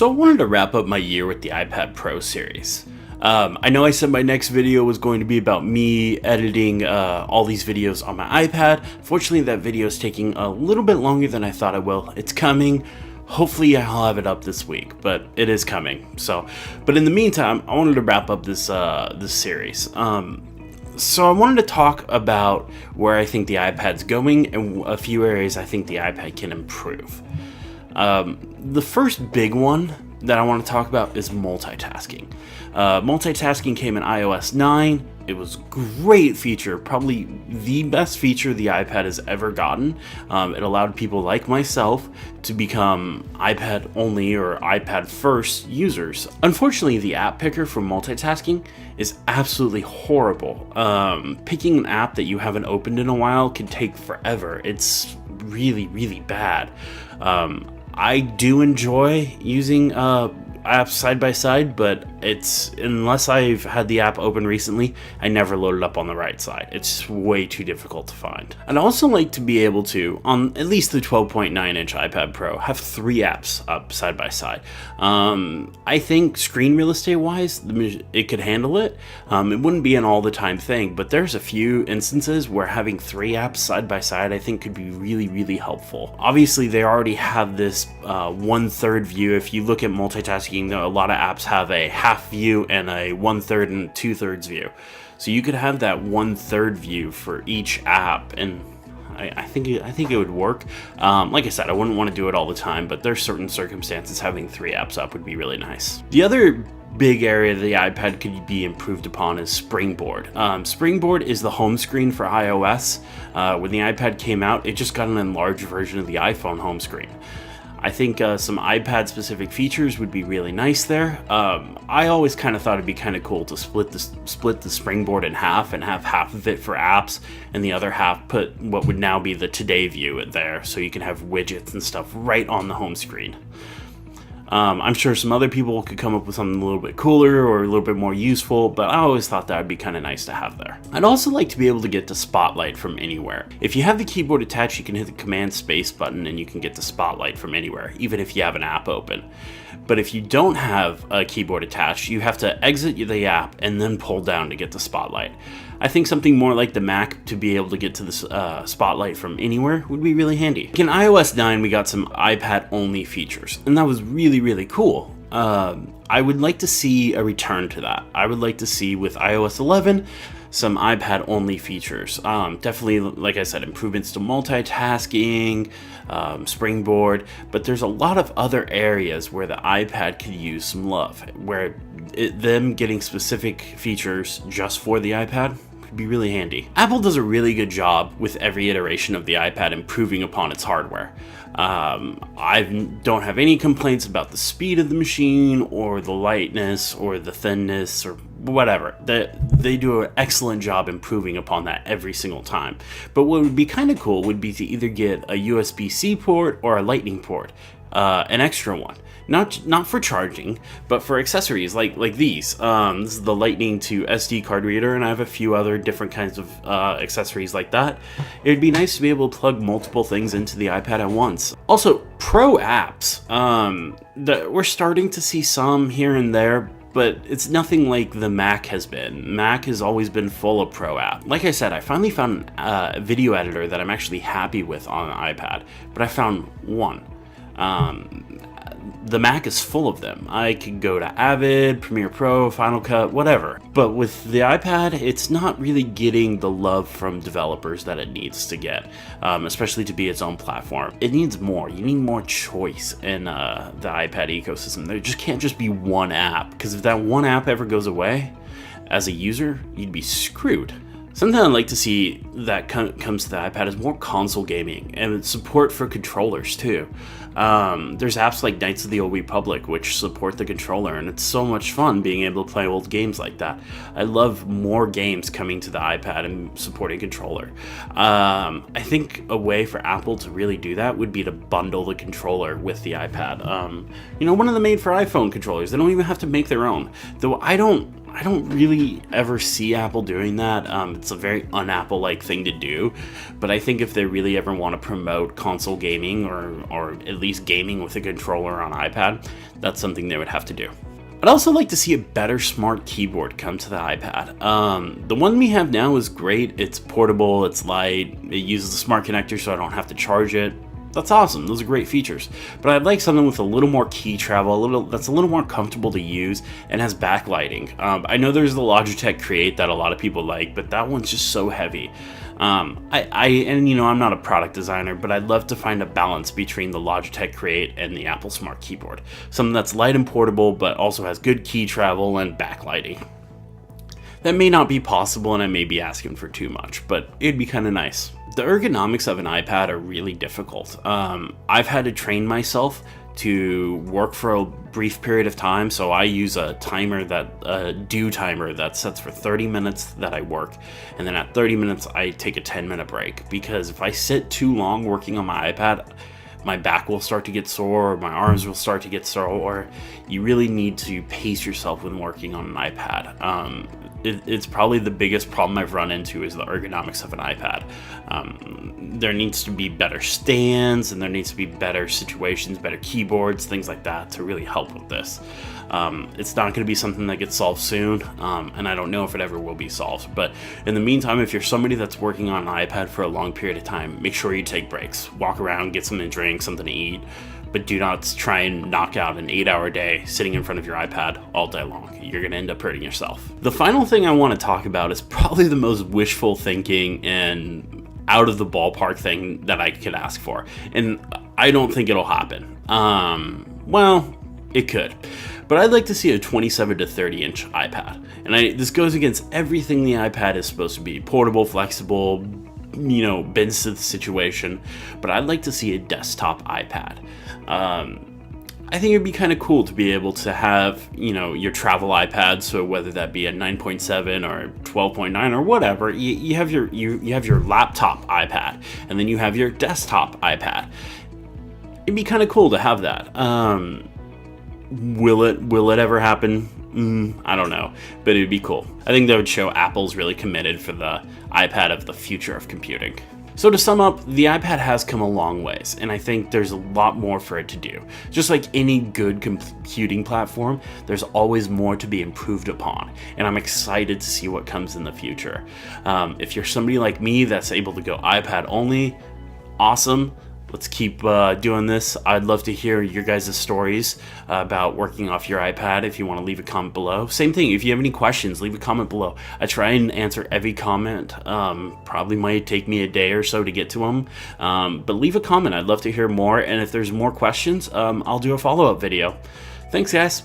So I wanted to wrap up my year with the iPad Pro series. I know I said my next video was going to be about me editing all these videos on my iPad. Fortunately, that video is taking a little bit longer than I thought it will. It's coming. Hopefully I'll have it up this week, but it is coming. But in the meantime, I wanted to wrap up this series. So I wanted to talk about where I think the iPad's going and a few areas I think the iPad can improve. The first big one that I want to talk about is multitasking. Multitasking came in iOS 9. It was a great feature, probably the best feature the iPad has ever gotten. It allowed people like myself to become iPad only or iPad first users. Unfortunately, the app picker for multitasking is absolutely horrible. Picking an app that you haven't opened in a while can take forever. It's really, really bad. I do enjoy using apps side by side, but unless I've had the app open recently, I never load it up on the right side. It's way too difficult to find. I'd also like to be able to, on at least the 12.9 inch iPad Pro, have 3 apps up side by side. I think screen real estate wise, it could handle it. It wouldn't be an all the time thing, but there's a few instances where having 3 apps side by side I think could be really, really helpful. Obviously, they already have this 1/3 view. If you look at multitasking, a lot of apps have a half view and a 1/3 and 2/3 view. So you could have that 1/3 view for each app, and I think it would work. Like I said, I wouldn't want to do it all the time, but there's certain circumstances having 3 apps up would be really nice. The other big area the iPad could be improved upon is Springboard. Springboard is the home screen for iOS. When the iPad came out, it just got an enlarged version of the iPhone home screen. I think some iPad-specific features would be really nice there. I always kind of thought it'd be kind of cool to split the Springboard in half and have half of it for apps, and the other half put what would now be the Today view there, so you can have widgets and stuff right on the home screen. I'm sure some other people could come up with something a little bit cooler or a little bit more useful, but I always thought that would be kind of nice to have there. I'd also like to be able to get to Spotlight from anywhere. If you have the keyboard attached, you can hit the Command Space button and you can get to Spotlight from anywhere, even if you have an app open. But if you don't have a keyboard attached, you have to exit the app and then pull down to get to Spotlight. I think something more like the Mac to be able to get to the Spotlight from anywhere would be really handy. In iOS 9, we got some iPad-only features, and that was really, really cool. I would like to see a return to that. I would like to see, with iOS 11, some iPad-only features. Definitely, like I said, improvements to multitasking, Springboard, but there's a lot of other areas where the iPad could use some love, where them getting specific features just for the iPad could be really handy. Apple does a really good job with every iteration of the iPad improving upon its hardware. I don't have any complaints about the speed of the machine or the lightness or the thinness or whatever. They do an excellent job improving upon that every single time. But what would be kind of cool would be to either get a USB-C port or a Lightning port, an extra one. Not for charging, but for accessories like these. This is the Lightning to SD card reader, and I have a few other different kinds of accessories like that. It would be nice to be able to plug multiple things into the iPad at once. Also, Pro apps. We're starting to see some here and there, but it's nothing like the Mac has been. Mac has always been full of Pro apps. Like I said, I finally found a video editor that I'm actually happy with on an iPad, but I found one. The Mac is full of them. I could go to Avid, Premiere Pro, Final Cut, whatever. But with the iPad, it's not really getting the love from developers that it needs to get, especially to be its own platform. It needs more. You need more choice in the iPad ecosystem. There just can't just be one app, because if that one app ever goes away, as a user, you'd be screwed. Something I'd like to see that comes to the iPad is more console gaming and support for controllers too. There's apps like Knights of the Old Republic which support the controller, and it's so much fun being able to play old games like that. I love more games coming to the iPad and supporting controller. I think a way for Apple to really do that would be to bundle the controller with the iPad. One of the made for iPhone controllers. They don't even have to make their own. Though I don't I don't really ever see Apple doing that. It's a very un-Apple-like thing to do, but I think if they really ever want to promote console gaming or at least gaming with a controller on iPad, that's something they would have to do. I'd also like to see a better smart keyboard come to the iPad. The one we have now is great. It's portable, it's light, it uses a smart connector so I don't have to charge it. That's awesome, those are great features. But I'd like something with a little more key travel, that's a little more comfortable to use and has backlighting. I know there's the Logitech Create that a lot of people like, but that one's just so heavy. And you know, I'm not a product designer, but I'd love to find a balance between the Logitech Create and the Apple Smart Keyboard. Something that's light and portable, but also has good key travel and backlighting. That may not be possible, and I may be asking for too much, but it'd be kind of nice. The ergonomics of an iPad are really difficult. I've had to train myself to work for a brief period of time, so I use a timer due timer that sets for 30 minutes that I work, and then at 30 minutes I take a 10-minute break, because if I sit too long working on my iPad, my back will start to get sore, or my arms will start to get sore, or you really need to pace yourself when working on an iPad. It's probably the biggest problem I've run into is the ergonomics of an iPad. There needs to be better stands, and there needs to be better situations, better keyboards, things like that to really help with this. It's not going to be something that gets solved soon, and I don't know if it ever will be solved. But in the meantime, if you're somebody that's working on an iPad for a long period of time, make sure you take breaks. Walk around, get something to drink, something to eat, but do not try and knock out an 8-hour day sitting in front of your iPad all day long. You're going to end up hurting yourself. The final thing I want to talk about is probably the most wishful thinking and out of the ballpark thing that I could ask for. And I don't think it'll happen. Well, it could. But I'd like to see a 27 to 30 inch iPad. And this goes against everything the iPad is supposed to be. Portable, flexible, you know, bends to the situation. But I'd like to see a desktop iPad. I think it'd be kind of cool to be able to have, you know, your travel iPad. So whether that be a 9.7 or 12.9 or whatever, you have your laptop iPad, and then you have your desktop iPad. It'd be kind of cool to have that. Will it ever happen? I don't know, but it'd be cool. I think that would show Apple's really committed for the iPad of the future of computing. So to sum up, the iPad has come a long ways, and I think there's a lot more for it to do. Just like any good computing platform, there's always more to be improved upon, and I'm excited to see what comes in the future. If you're somebody like me that's able to go iPad only, awesome. Let's keep doing this. I'd love to hear your guys' stories about working off your iPad. If you want to leave a comment below. Same thing, if you have any questions, leave a comment below. I try and answer every comment. Probably might take me a day or so to get to them. But leave a comment. I'd love to hear more. And if there's more questions, I'll do a follow-up video. Thanks, guys.